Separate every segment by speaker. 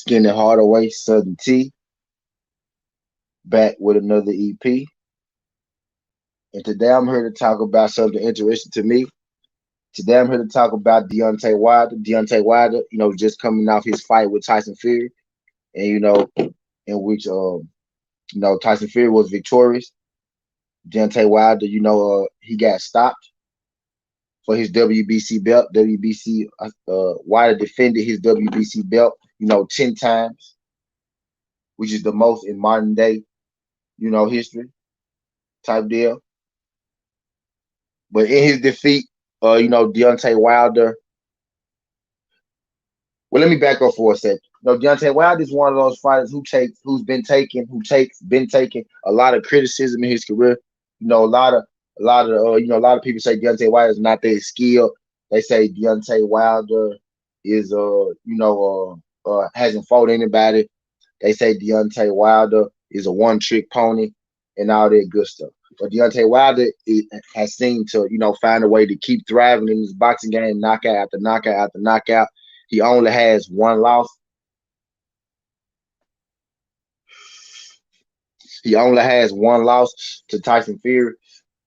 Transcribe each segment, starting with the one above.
Speaker 1: Skin the Harder Way, SouthernTea, back with another EP. And today I'm here to talk about something interesting to me. Today I'm here to talk about Deontay Wilder. Deontay Wilder, just coming off his fight with Tyson Fury, and in which Tyson Fury was victorious. Deontay Wilder, he got stopped for his WBC belt. WBC Wilder defended his WBC belt, 10 times, which is the most in modern day, history type deal. But in his defeat, Deontay Wilder. Well, let me back up for a second. Deontay Wilder is one of those fighters who's been taking a lot of criticism in his career. A lot of people say Deontay Wilder is not that skilled. They say Deontay Wilder is hasn't fought anybody. They say Deontay Wilder is a one-trick pony and all that good stuff. But Deontay Wilder has seemed to, find a way to keep thriving in his boxing game, knockout after knockout after knockout. He only has one loss. He only has one loss to Tyson Fury.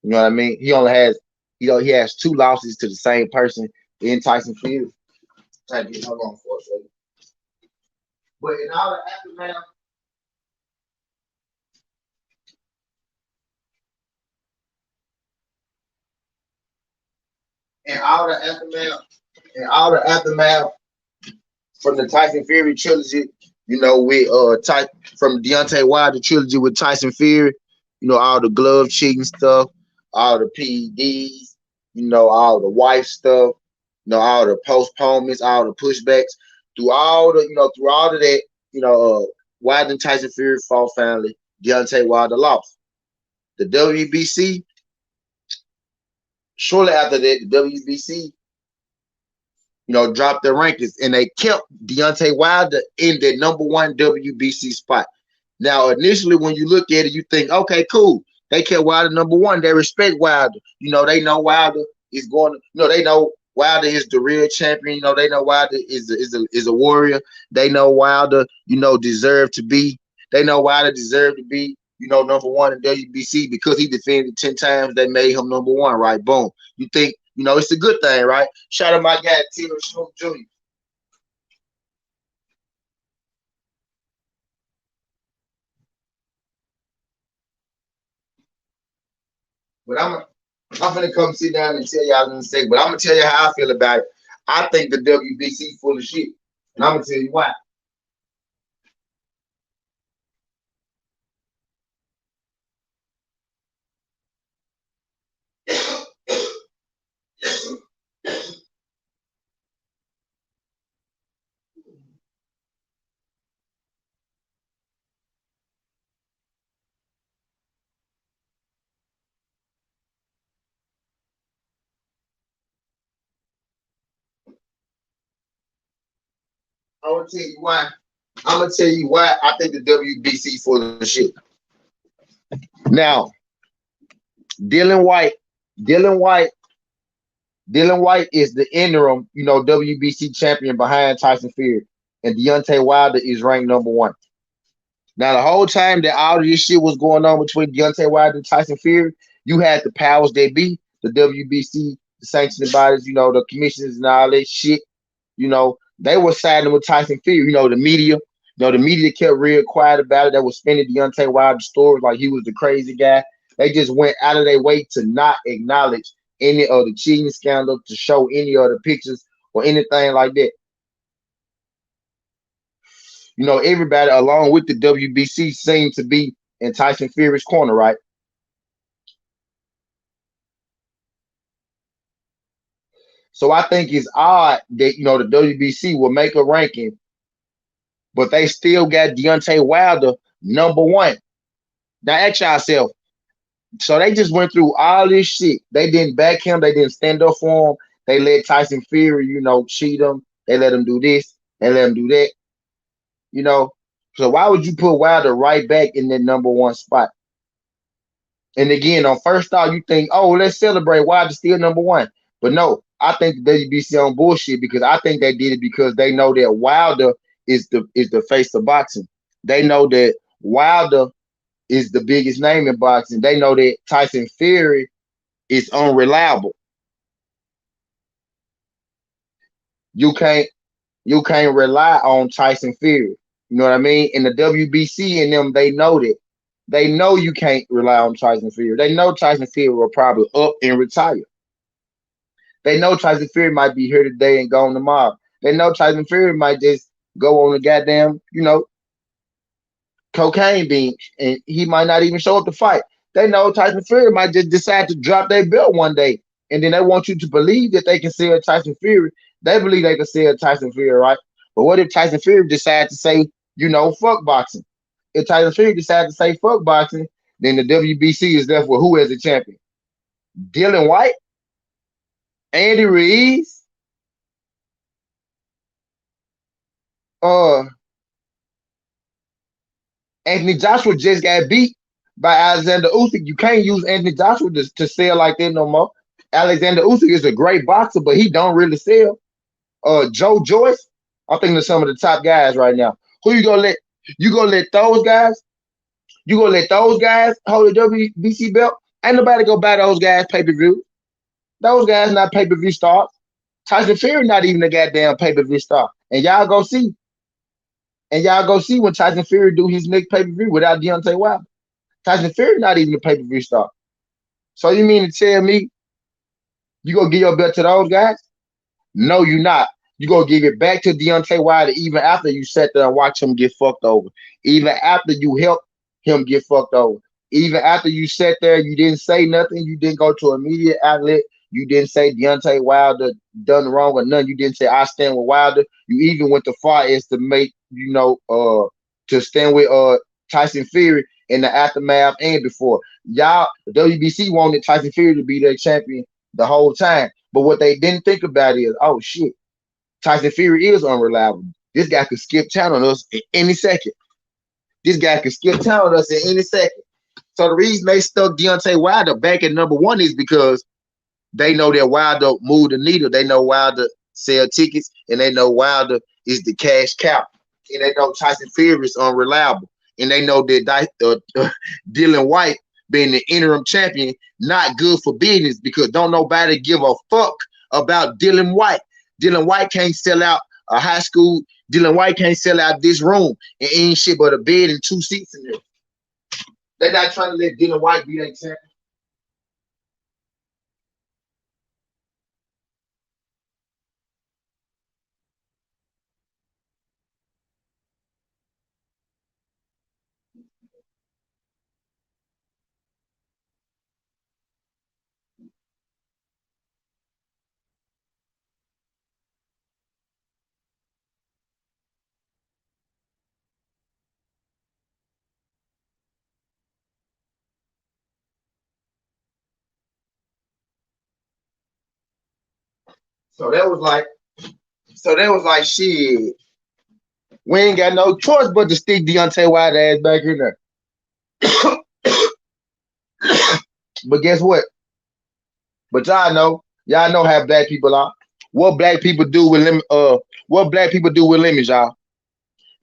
Speaker 1: You know what I mean? He only has, he has two losses to the same person in Tyson Fury. Hold on for a second. But in all the aftermath, and all the aftermath from the Tyson Fury trilogy, with from Deontay Wilder trilogy with Tyson Fury, all the glove cheating stuff, all the PEDs, all the wife stuff, all the postponements, all the pushbacks, through all of that, Wilder and Tyson Fury fought finally. Deontay Wilder lost. The WBC, shortly after that, the WBC, dropped their rankings, and they kept Deontay Wilder in the #1 WBC spot. Now, initially, when you look at it, you think, okay, cool. They kept Wilder #1. They respect Wilder. They know Wilder is going. They know Wilder is the real champion. They know Wilder is a warrior. They know Wilder, deserved to be. They know Wilder deserved to be, #1 in WBC because he defended 10 times. They made him #1, right? Boom. You think, it's a good thing, right? Shout out my guy, Taylor Snoop Jr. But I'm gonna come sit down and tell y'all in a second. But I'm gonna tell you how I feel about it. I think the WBC full of shit, and I'm gonna tell you why. I'm gonna tell you why. I'm gonna tell you why I think the WBC full of shit. Now, Dylan White, Dylan White, Dylan White is the interim, WBC champion behind Tyson Fury, and Deontay Wilder is ranked #1. Now, the whole time that all of this shit was going on between Deontay Wilder and Tyson Fury, you had the powers that be, the WBC, the sanctioning bodies, the commissions and all that shit. They were siding with Tyson Fury. The media, the media kept real quiet about it. They were spinning Deontay Wilder stories like he was the crazy guy. They just went out of their way to not acknowledge any of the cheating scandal, to show any of the pictures or anything like that. Everybody along with the WBC seemed to be in Tyson Fury's corner, right? So I think it's odd that, the WBC will make a ranking, but they still got Deontay Wilder #1. Now ask yourself, so they just went through all this shit. They didn't back him. They didn't stand up for him. They let Tyson Fury, cheat him. They let him do this. They let him do that. So why would you put Wilder right back in that #1 spot? And again, on first thought, you think, oh, let's celebrate. Wilder's still #1. But no, I think the WBC on bullshit, because I think they did it because they know that Wilder is the face of boxing. They know that Wilder is the biggest name in boxing. They know that Tyson Fury is unreliable. You can't you can't rely on Tyson Fury. You know what I mean? In the WBC and them, they know that. They know you can't rely on Tyson Fury. They know Tyson Fury will probably up and retire. They know Tyson Fury might be here today and gone tomorrow. They know Tyson Fury might just go on the goddamn, cocaine binge, and he might not even show up to fight. They know Tyson Fury might just decide to drop their belt one day, and then they want you to believe that they can sell Tyson Fury. They believe they can sell Tyson Fury, right? But what if Tyson Fury decides to say, fuck boxing? If Tyson Fury decides to say fuck boxing, then the WBC is left with who as a champion? Dylan White, Andy Ruiz, uh, Anthony Joshua just got beat by Alexander Usyk. You can't use Anthony Joshua to sell like that no more. Alexander Usyk is a great boxer, but he don't really sell. Joe Joyce, I think they're some of the top guys right now. Who you gonna let? You gonna let those guys? You gonna let those guys hold the WBC belt? Ain't nobody go buy those guys pay-per-view. Those guys not pay-per-view stars. Tyson Fury not even a goddamn pay-per-view star. And y'all go see. And y'all go see when Tyson Fury do his next pay-per-view without Deontay Wilder. Tyson Fury not even a pay-per-view star. So you mean to tell me you gonna give your belt to those guys? No, you're not. You gonna give it back to Deontay Wilder even after you sat there and watch him get fucked over. Even after you helped him get fucked over. Even after you sat there, you didn't say nothing. You didn't go to a media outlet. You didn't say Deontay Wilder done wrong or nothing. You didn't say I stand with Wilder. You even went to far as to make, to stand with Tyson Fury in the aftermath and before. Y'all, the WBC wanted Tyson Fury to be their champion the whole time. But what they didn't think about is, oh shit, Tyson Fury is unreliable. This guy could skip town on us in any second. This guy could skip town on us in any second. So the reason they stuck Deontay Wilder back at number one is because they know that Wilder moved the needle. They know Wilder sell tickets, and they know Wilder is the cash cow. And they know Tyson Fury is unreliable. And they know that Dylan White being the interim champion, not good for business because don't nobody give a fuck about Dylan White. Dylan White can't sell out a high school. Dylan White can't sell out this room and ain't shit but a bed and 2 seats in there. They're not trying to let Dylan White be their champion. So that was like, shit. We ain't got no choice but to stick Deontay Wilder ass back in there. But guess what? But y'all know how black people are. What black people do with lemons, y'all.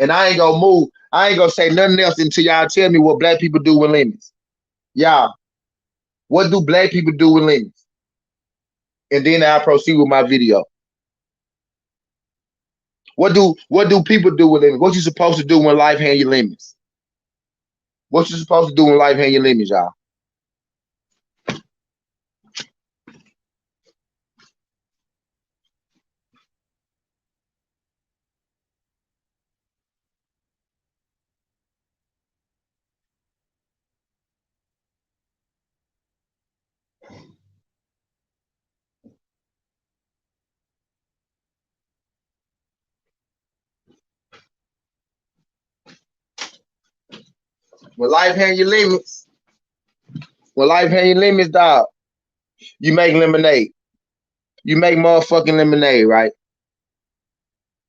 Speaker 1: And I ain't gonna move. I ain't gonna say nothing else until y'all tell me what black people do with lemons. Y'all, what do black people do with lemons? And then I'll proceed with my video. What do people do with lemons? What you supposed to do when life hand you lemons? What you supposed to do when life hand you lemons, y'all? When life hand you lemons, dog, you make lemonade. You make motherfucking lemonade, right?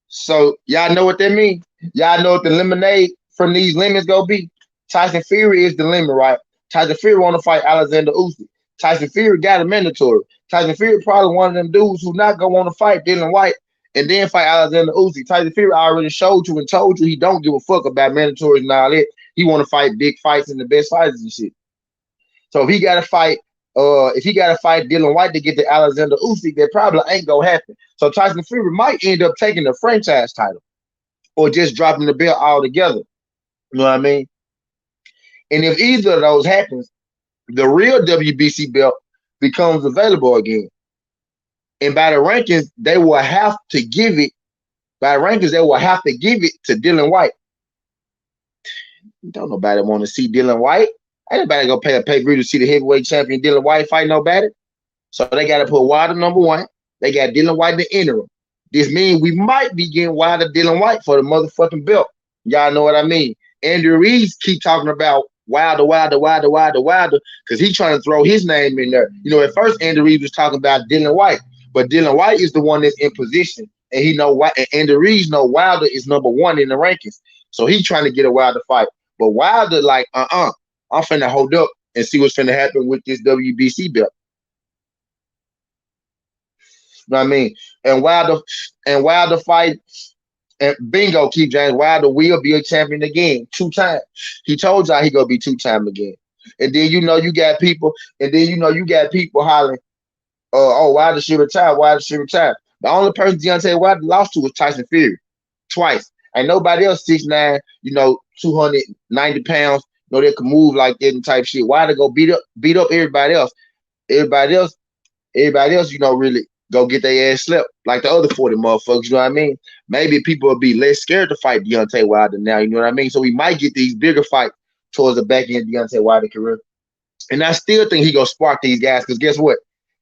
Speaker 1: So y'all know what that means? Y'all know what the lemonade from these lemons gonna be? Tyson Fury is the lemon, right? Tyson Fury want to fight Alexander Usyk. Tyson Fury got a mandatory. Tyson Fury probably one of them dudes who not gonna want to fight Dylan White and then fight Alexander Usyk. Tyson Fury already showed you and told you he don't give a fuck about mandatories and all that. He want to fight big fights and the best fighters and shit. So if he gotta fight Dylan White to get the Alexander Usyk, that probably ain't gonna happen. So Tyson Fury might end up taking the franchise title or just dropping the belt altogether. You know what I mean? And if either of those happens, the real WBC belt becomes available again. And by the rankings, they will have to give it. By rankings, they will have to give it to Dylan White. Don't nobody want to see Dylan White. Ain't nobody gonna pay a pay-per-view to see the heavyweight champion Dylan White fight nobody. So they got to put Wilder number one. They got Dylan White in the interim. This means we might be getting Wilder Dylan White for the motherfucking belt. Y'all know what I mean? Andrew Reeves keep talking about Wilder, because he's trying to throw his name in there. You know, at first Andrew Reeves was talking about Dylan White, but Dylan White is the one that's in position, and he know what. And Andrew Reeves know Wilder is number one in the rankings, so he's trying to get a Wilder fight. But Wilder like, I'm finna hold up and see what's finna happen with this WBC belt. You know what I mean? And Wilder fight, and bingo, Keith James, Wilder will be a champion again, 2 times. He told y'all he gonna be 2-time again. And then you got people, hollering, Wilder should retire, Wilder should retire. The only person Deontay Wilder lost to was Tyson Fury, twice. Ain't nobody else 6'9", 290 pounds, that can move like that and type shit. Wilder go beat up everybody else. Everybody else, really go get their ass slept like the other 40 motherfuckers, you know what I mean? Maybe people will be less scared to fight Deontay Wilder now, you know what I mean? So we might get these bigger fights towards the back end of Deontay Wilder career. And I still think he gonna spark these guys, because guess what?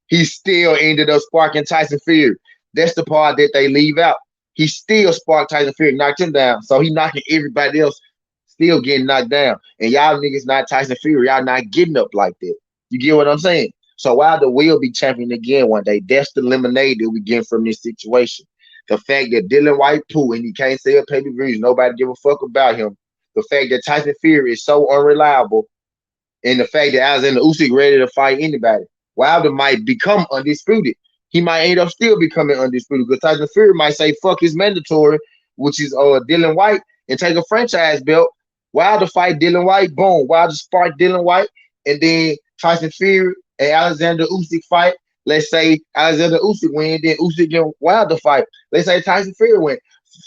Speaker 1: He still ended up sparking Tyson Fury. That's the part that they leave out. He still sparked Tyson Fury, knocked him down. So he knocking everybody else, still getting knocked down. And y'all niggas not Tyson Fury. Y'all not getting up like that. You get what I'm saying? So Wilder will be champion again one day. That's the lemonade that we get from this situation. The fact that Dylan White poo and he can't sell pay-per-views, nobody give a fuck about him. The fact that Tyson Fury is so unreliable, and the fact that Alexander Usyk ready to fight anybody. Wilder might become undisputed. He might end up still becoming undisputed, because Tyson Fury might say fuck his mandatory, which is Dylan White, and take a franchise belt. Wilder fight Dylan White, boom. Wilder spark Dylan White, and then Tyson Fury and Alexander Usyk fight. Let's say Alexander Usyk win, then Usyk and Wilder fight. Let's say Tyson Fury win.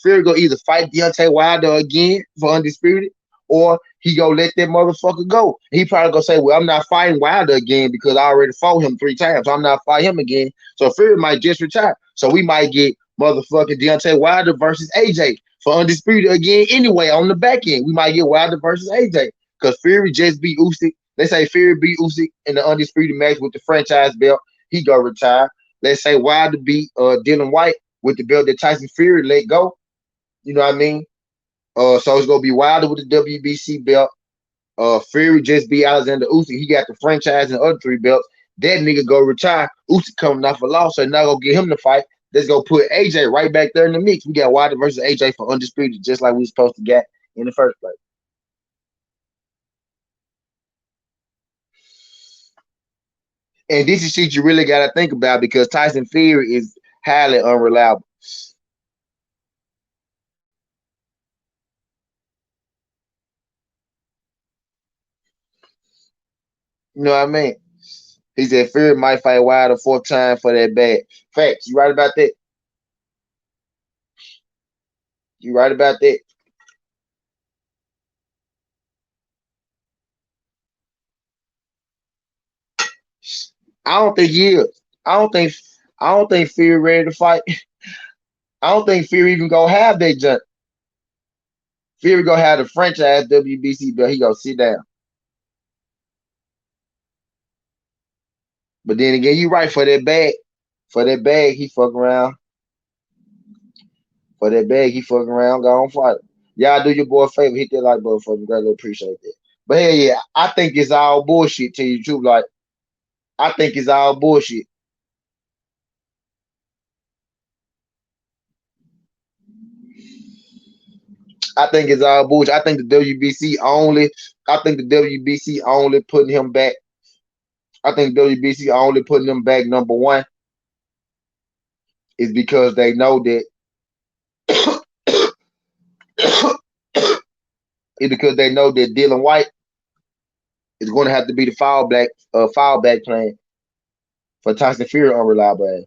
Speaker 1: Fury go either fight Deontay Wilder again for undisputed, or he go let that motherfucker go. He probably gonna say, well, I'm not fighting Wilder again because I already fought him 3 times. So I'm not fighting him again. So Fury might just retire. So we might get motherfucking Deontay Wilder versus AJ for undisputed again anyway on the back end. We might get Wilder versus AJ because Fury just beat Usyk. Let's say Fury beat Usyk in the undisputed match with the franchise belt. He go retire. Let's say Wilder beat Dylan White with the belt that Tyson Fury let go. You know what I mean? So it's gonna be Wilder with the WBC belt. Fury just beat Alexander Usyk. He got the franchise and the other 3 belts. That nigga go retire. Usyk coming off a loss, so not gonna get him to fight. Let's go put AJ right back there in the mix. We got Wilder versus AJ for undisputed, just like we were supposed to get in the first place. And this is shit you really gotta think about, because Tyson Fury is highly unreliable. You know what I mean? He said Fury might fight Wilder 4th time for that bag. Facts. You right about that? You right about that? I don't think he is. I don't think Fury ready to fight. I don't think Fury even gonna have that jump. Fury gonna have the franchise WBC belt. He gonna sit down. But then again, you right, for that bag. For that bag, he fuck around. For that bag, he fucking around. Go on fight. Y'all do your boy a favor. Hit that like button for me. Greatly appreciate that. But hell yeah, I think it's all bullshit, to you too. Like, I think it's all bullshit. I think it's all bullshit. I think the WBC only. I think the WBC only putting him back. I think WBC only putting him back number one is because they know that is because they know that Dylan White is going to have to be the fallback plan for Tyson Fury unreliable ass.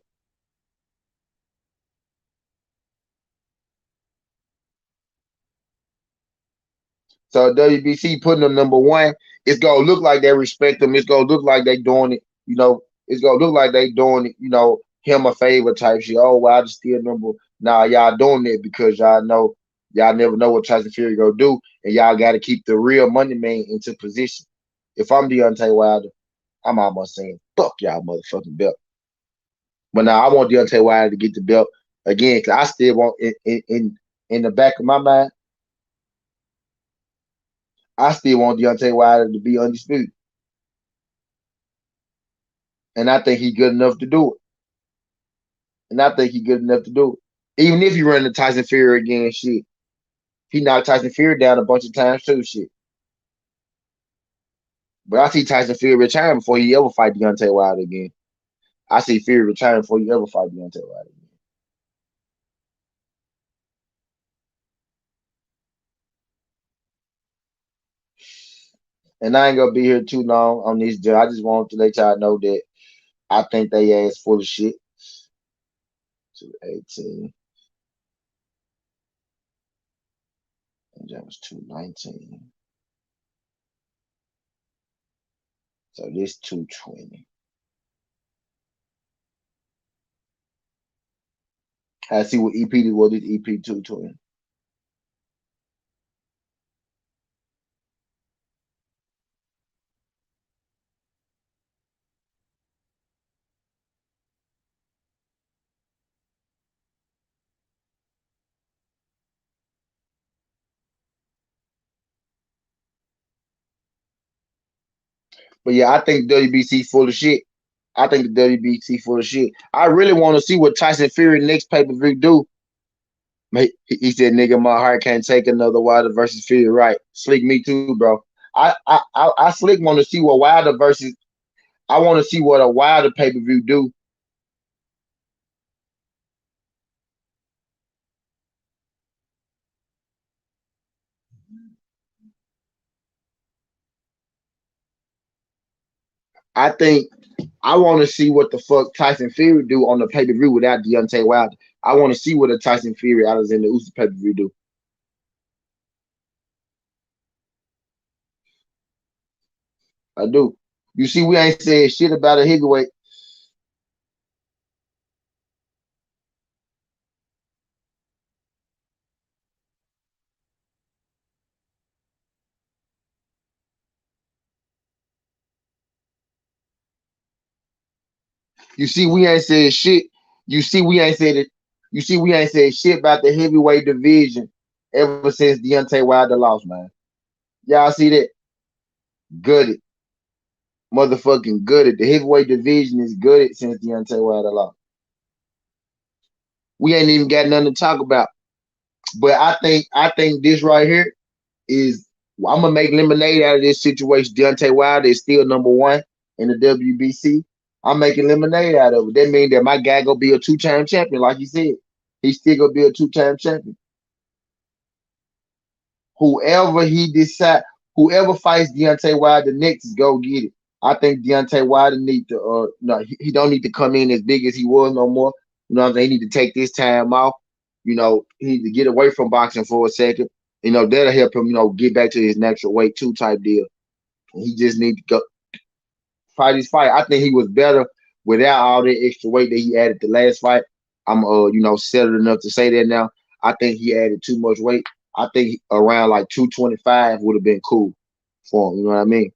Speaker 1: So WBC putting them number one, it's gonna look like they respect them. It's gonna look like they doing it, it's gonna look like they doing it, him a favor type shit. Oh, well, I just still number. Nah, y'all doing it because y'all know y'all never know what Tyson Fury gonna do, and y'all got to keep the real money man into position. If I'm Deontay Wilder, I'm almost saying fuck y'all motherfucking belt. But now I want Deontay Wilder to get the belt again because I still want in the back of my mind, I still want Deontay Wilder to be undisputed. And I think he's good enough to do it. And I think he's good enough to do it. Even if he run into Tyson Fury again, shit. He knocked Tyson Fury down a bunch of times too, shit. But I see Tyson Fury retire before he ever fight Deontay Wilder again. I see Fury retire before he ever fight Deontay Wilder again. And I ain't gonna be here too long on this deal. I just want to let y'all know that I think they ass full of shit. 218. And that was 219. So this 220. I see what EP this was. This EP 220. But yeah, I think WBC full of shit. I think the WBC full of shit. I really want to see what Tyson Fury next pay per view do. He said, "Nigga, my heart can't take another Wilder versus Fury." Right, Slick, me too, bro. I Slick want to see what Wilder versus. I want to see what a Wilder pay per view do. I think I want to see what the fuck Tyson Fury do on the pay per view without Deontay Wilder. I want to see what a Tyson Fury Alexander Usyk pay per view do. I do. You see, we ain't said shit about a heavyweight. You see, we ain't said shit. You see, we ain't said it. You see, we ain't said shit about the heavyweight division ever since Deontay Wilder lost, man. Y'all see that? Gutted. Motherfucking gutted. The heavyweight division is gutted since Deontay Wilder lost. We ain't even got nothing to talk about. But I think this right here is I'm gonna make lemonade out of this situation. Deontay Wilder is still number one in the WBC. I'm making lemonade out of it. That means that my guy gonna be a two-time champion, like you said. He's still gonna be a two-time champion. Whoever he decide, whoever fights Deontay Wilder next is go get it. I think Deontay Wilder need to no, he don't need to come in as big as he was no more. You know what I'm saying? He need to take this time off. He need to get away from boxing for a second. That'll help him, get back to his natural weight two type deal. He just need to go fight his fight. I think he was better without all that extra weight that he added the last fight. I'm settled enough to say that now. I think he added too much weight. I think around like 225 would have been cool for him. You know what I mean?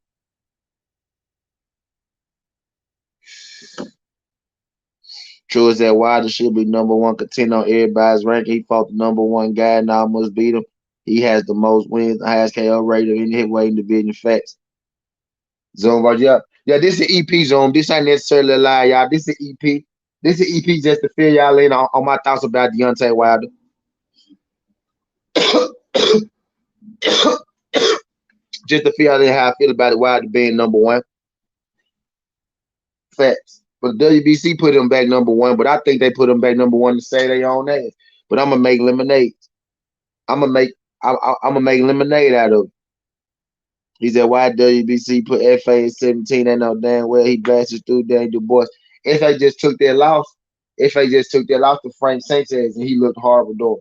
Speaker 1: True is that Wilder should be number one contender on everybody's ranking. He fought the number one guy and almost beat him. He has the most wins, the highest KO rate of any heavyweight division. Facts. Zoom, right? Yeah. Yeah, this is EP Zoom. This ain't necessarily a lie, y'all. This is EP. This is EP just to fill y'all in on my thoughts about Deontay Wilder. Just to feel how I feel about it, Wilder being number one. Facts. But WBC put him back number one, but I think they put him back number one to say they own ass. But I'm gonna make lemonade. I'm gonna make I'm gonna make lemonade out of it. He said, why WBC put FA at 17? They know damn well he blasted through Danny Du Bois. FA just took their loss. FA just took their loss to Frank Sanchez, and he looked horrible doing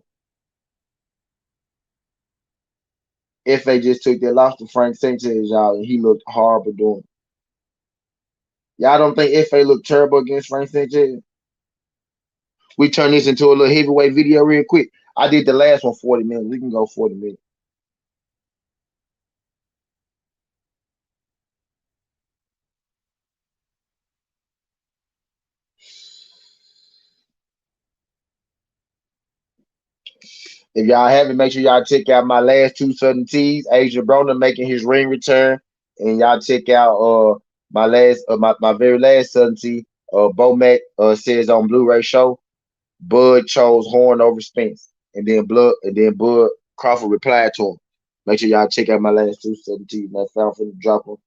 Speaker 1: it. FA just took their loss to Frank Sanchez, y'all, and he looked horrible doing it. Y'all don't think FA looked terrible against Frank Sanchez? We turn this into a little heavyweight video real quick. I did the last one 40 minutes. We can go 40 minutes. If y'all haven't, make sure y'all check out my last two SouthernTeas. Asia Broner making his ring return, and y'all check out my very last SouthernTea. Bomac says on Blu-ray show, Bud chose Horn over Spence, and then Bud Crawford replied to him. Make sure y'all check out my last two SouthernTeas. Man, found for the drop them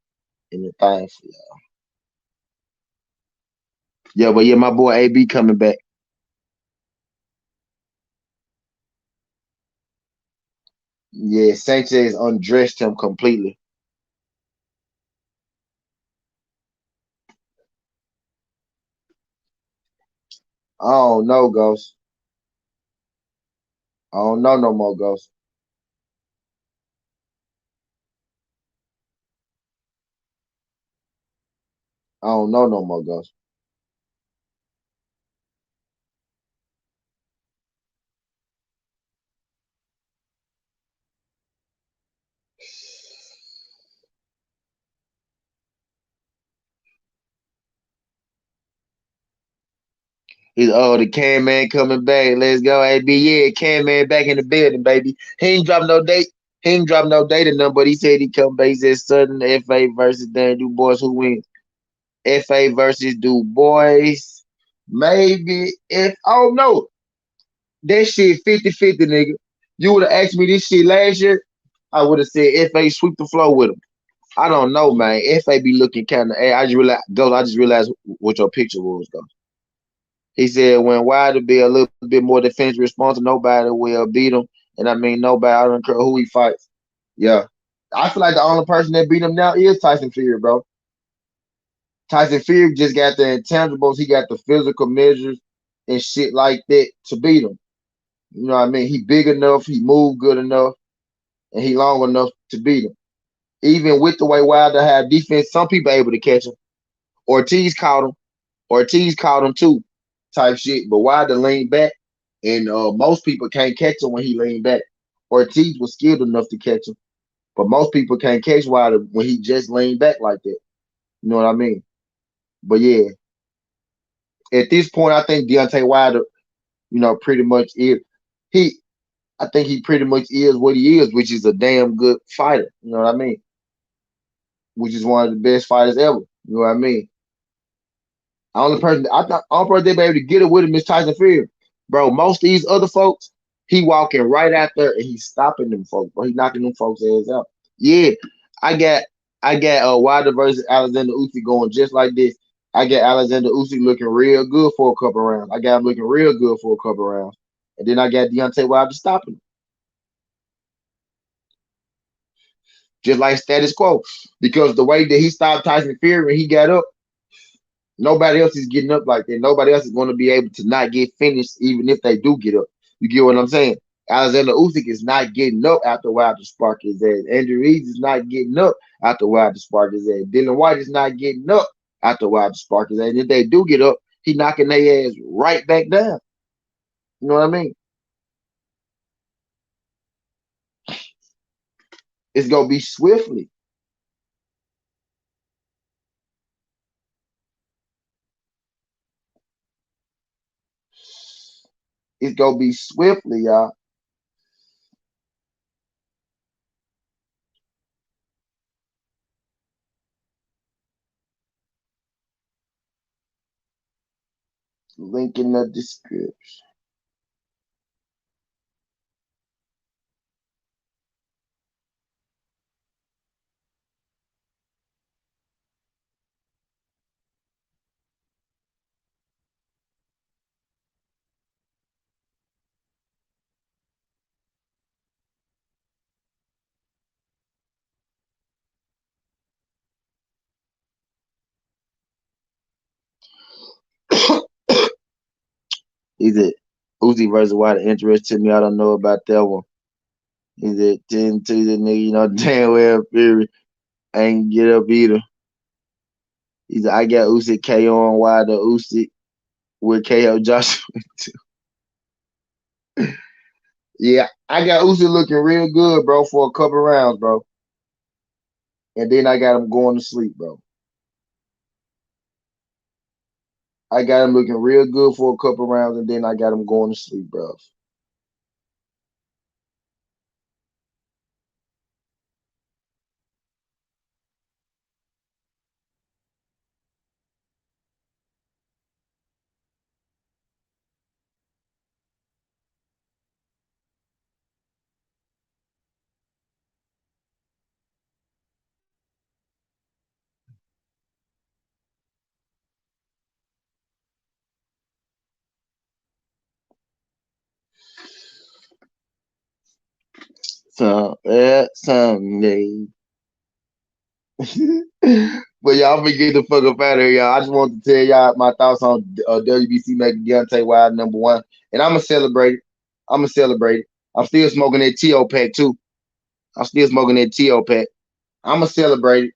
Speaker 1: in the thing for y'all. Yeah, but yeah, my boy AB coming back. Yeah, Sanchez undressed him completely. I don't know, Ghost. I don't know no more, Ghost. I don't know no more, Ghost. He's the Can Man coming back. Let's go, AB. Yeah, Can Man back in the building, baby. He ain't dropped no date. He ain't dropped no date or nothing, but he said he come back. He said Southern FA versus Dan Du Bois. Who wins? FA versus Du Bois. Maybe if oh no. That shit 50-50, nigga. You would have asked me this shit last year, I would have said FA sweep the floor with him. I don't know, man. FA be looking kind of. I just realized what your picture was, though. He said when Wilder be a little bit more defensive responsive, nobody will beat him. And I mean, nobody, I don't care who he fights. Yeah. I feel like the only person that beat him now is Tyson Fury, bro. Tyson Fury just got the intangibles. He got the physical measures and shit like that to beat him. You know what I mean? He big enough, he move good enough, and he long enough to beat him. Even with the way Wilder had defense, some people able to catch him. Ortiz caught him. Ortiz caught him too, type shit. But Wilder leaned back, and most people can't catch him when he leaned back. Ortiz was skilled enough to catch him, but most people can't catch Wilder when he just leaned back like that. You know what I mean? But yeah, at this point, I think Deontay Wilder, pretty much is he. I think he pretty much is what he is, which is a damn good fighter. You know what I mean? Which is one of the best fighters ever. You know what I mean? Only person they be able to get it with him is Tyson Fury. Bro, most of these other folks, he walking right out there and he's stopping them folks, bro. He knocking them folks' ass out. Yeah, I got Wilder versus Alexander Usyk going just like this. I got Alexander Usyk looking real good for a couple rounds. I got him looking real good for a couple rounds. And then I got Deontay Wilder stopping him. Just like status quo. Because the way that he stopped Tyson Fury when he got up, nobody else is getting up like that. Nobody else is going to be able to not get finished, even if they do get up. You get what I'm saying? Alexander Usyk is not getting up after Wilder spark his ass. Andrew Reed is not getting up after Wilder spark his ass. Dylan White is not getting up after Wilder spark his ass. And if they do get up, he knocking their ass right back down. You know what I mean? It's gonna be swiftly. It's gonna be swiftly, y'all. Link in the description. Is it Uzi versus Wilder interested me? I don't know about that one. Is it 10 to the nigga? You know damn well Fury ain't get up either. Either I got Usyk KO on Wilder, Usyk with KO Joshua. Yeah, I got Usyk looking real good, bro, for a couple rounds, bro. And then I got him going to sleep, bro. I got him looking real good for a couple rounds, and then I got him going to sleep, bro. So, yeah, someday. But y'all forget the fuck up out of here, y'all. I just want to tell y'all my thoughts on WBC making Deontay Wilder #1, and I'm gonna celebrate it. I'm gonna celebrate it. I'm still smoking that TO pack too. I'm still smoking that TO pack. I'm gonna celebrate it.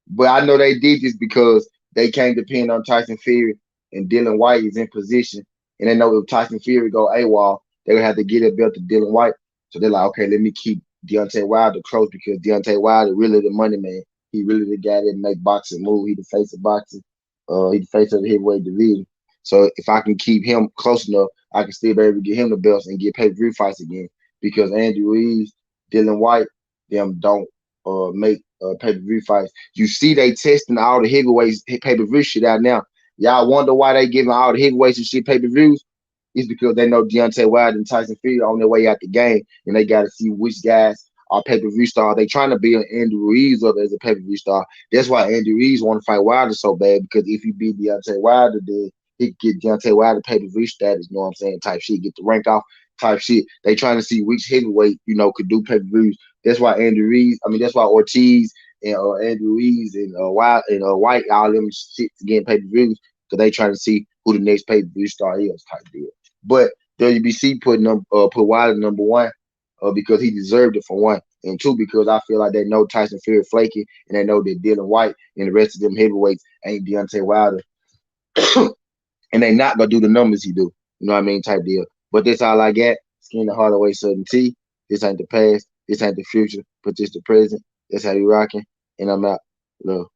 Speaker 1: But I know they did this because they can't depend on Tyson Fury, and Dylan White is in position. And they know if Tyson Fury go AWOL, they would have to get a belt to Dylan White. So they're like, okay, let me keep Deontay Wilder close because Deontay Wilder really the money man. He really the guy that make boxing move. He the face of boxing. He the face of the heavyweight division. So if I can keep him close enough, I can still be able to get him the belts and get pay-per-view fights again. Because Andy Ruiz, Dylan White, them don't make pay-per-view fights. You see they testing all the heavyweights pay-per-view shit out now. Y'all wonder why they giving all the heavyweights and shit pay-per-views? It's because they know Deontay Wilder and Tyson Fury on their way out the game, and they got to see which guys are pay-per-view stars. They trying to build Andy Ruiz up as a pay-per-view star. That's why Andy Ruiz want to fight Wilder so bad, because if he beat Deontay Wilder, then he get Deontay Wilder pay-per-view status, you know what I'm saying, type shit, get the rank off type shit. They trying to see which heavyweight, could do pay-per-views. That's why Andy Ruiz, that's why Ortiz and Andy Ruiz and White, all them shit getting pay-per-views, because they trying to see who the next pay-per-view star is type deal. But WBC put Wilder #1 because he deserved it for one, and two because I feel like they know Tyson Fury flaky, and they know that Dylan White and the rest of them heavyweights ain't Deontay Wilder, and they not gonna do the numbers he do. You know what I mean? Type deal. But that's all I got. Skin the Hardaway SouthernTea. This ain't the past. This ain't the future. But this the present. That's how you rocking. And I'm out. Love.